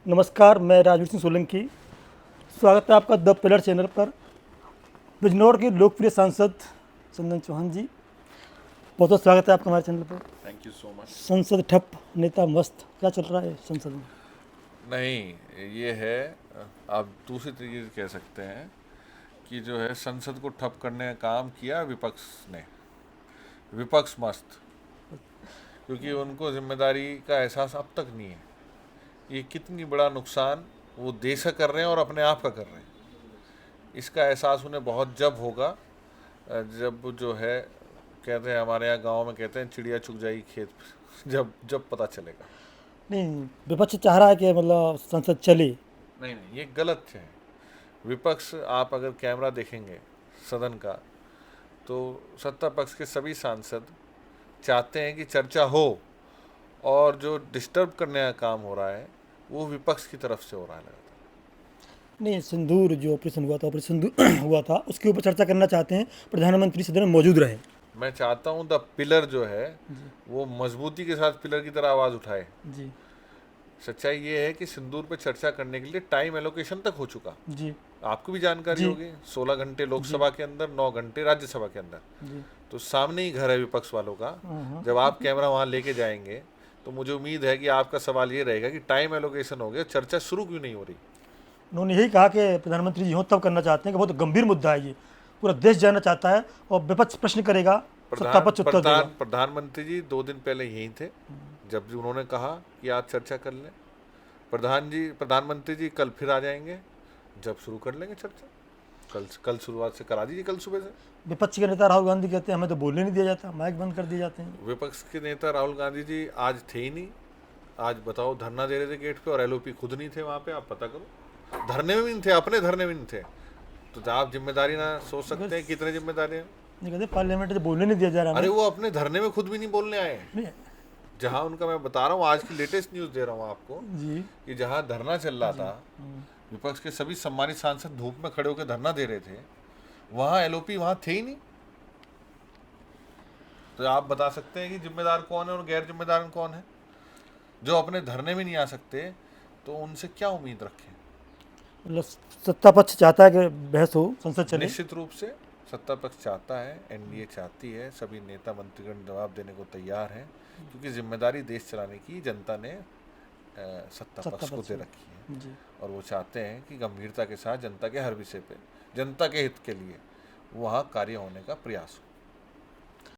नमस्कार, मैं राजवीर सिंह सोलंकी। स्वागत है आपका द पिलर चैनल पर। बिजनौर के लोकप्रिय सांसद चंदन चौहान जी, बहुत बहुत स्वागत है आपका हमारे चैनल पर। Thank you so much. संसद ठप, नेता मस्त, क्या चल रहा है संसद में? नहीं, ये है, आप दूसरी तरीके से कह सकते हैं कि जो है संसद को ठप करने का काम किया विपक्ष ने। विपक्ष मस्त, क्योंकि उनको जिम्मेदारी का एहसास अब तक नहीं है। ये कितनी बड़ा नुकसान वो देश का कर रहे हैं और अपने आप का कर रहे हैं, इसका एहसास उन्हें बहुत जब होगा, जब जो है कहते हैं, हमारे यहाँ गांव में कहते हैं, चिड़िया चुग जाएगी खेत पे। जब जब पता चलेगा। नहीं, विपक्ष चाह रहा है कि मतलब संसद चले। नहीं नहीं, ये गलत है। विपक्ष, आप अगर कैमरा देखेंगे सदन का, तो सत्ता पक्ष के सभी सांसद चाहते हैं कि चर्चा हो, और जो डिस्टर्ब करने का काम हो रहा है वो विपक्ष की तरफ से हो रहा है लगातार। नहीं, सिंदूर जो ऑपरेशन हुआ था, ऑपरेशन सिंदूर हुआ था, उसके ऊपर चर्चा करना चाहते हैं, प्रधानमंत्री सदन में मौजूद रहे। मैं चाहता हूं द पिलर जो है जी। वो मजबूती के साथ पिलर की तरह आवाज़ उठाए। जी। सच्चाई ये है कि सिंदूर पे चर्चा करने के लिए टाइम एलोकेशन तक हो चुका। जी। आपको भी जानकारी जी। होगी, 16 घंटे जी। लोकसभा के अंदर, 9 घंटे राज्यसभा के अंदर। जी। तो सामने ही घर है विपक्ष वालों का। हाँ, हाँ। जब आप कैमरा वहां लेके जाएंगे तो मुझे उम्मीद है कि आपका सवाल ये रहेगा कि टाइम एलोकेशन हो गया, चर्चा शुरू क्यों नहीं हो रही। उन्होंने यही कहा कि प्रधानमंत्री जी हों तब करना चाहते हैं, कि बहुत गंभीर मुद्दा है ये, पूरा देश जानना चाहता है, और विपक्ष प्रश्न करेगा, सत्ता प्रधान पक्ष उत्तर देगा। प्रधान प्रधानमंत्री जी 2 दिन पहले यहीं थे, जब भी उन्होंने कहा कि आप चर्चा कर लें। प्रधानमंत्री जी कल फिर आ जाएंगे, जब शुरू कर लेंगे चर्चा। कल कल शुरुआत से करा दीजिए, कल सुबह से। विपक्ष के नेता राहुल गांधी कहते हैं हमें तो बोलने नहीं दिया जाता, माइक बंद कर दिए जाते हैं। विपक्ष के नेता राहुल गांधी जी आज थे ही नहीं। आज बताओ, धरना दे रहे थे गेट पे और एलओपी खुद नहीं थे वहां पे, आप पता करो। धरने में भी नहीं थे, अपने धरने में नहीं थे। तो आप जिम्मेदारी ना सोच सकते हैं कितने जिम्मेदारी हैं। नहीं, कहते पार्लियामेंट से बोलने नहीं दिया जा रहा अरे हमें। वो अपने धरने में खुद भी नहीं बोलने आए हैं। नहीं। जहां उनका, मैं बता रहा हूँ, आज की लेटेस्ट न्यूज़ दे रहा हूँ आपको, जी। कि जहां धरना चल रहा जी। था, विपक्ष के सभी सम्मानित सांसद धूप में खड़े होकर धरना दे रहे थे, वहां एलओपी वहां थे ही नहीं। तो आप बता सकते हैं कि जिम्मेदार कौन है और गैर जिम्मेदार कौन है। जो अपने धरने में नहीं आ सकते, तो उनसे क्या उम्मीद रखें। मतलब सत्ता पक्ष चाहता है कि बहस हो, संसद चले। निश्चित रूप से सत्ता पक्ष चाहता है, एनडीए चाहती है, सभी नेता मंत्रीगण जवाब देने को तैयार हैं, क्योंकि जिम्मेदारी देश चलाने की जनता ने सत्ता सत्ता पक्ष को पक्ष दे रखी है। जी। और वो चाहते हैं कि गंभीरता के साथ जनता के हर विषय पे, जनता के हित के लिए वहाँ कार्य होने का प्रयास हो।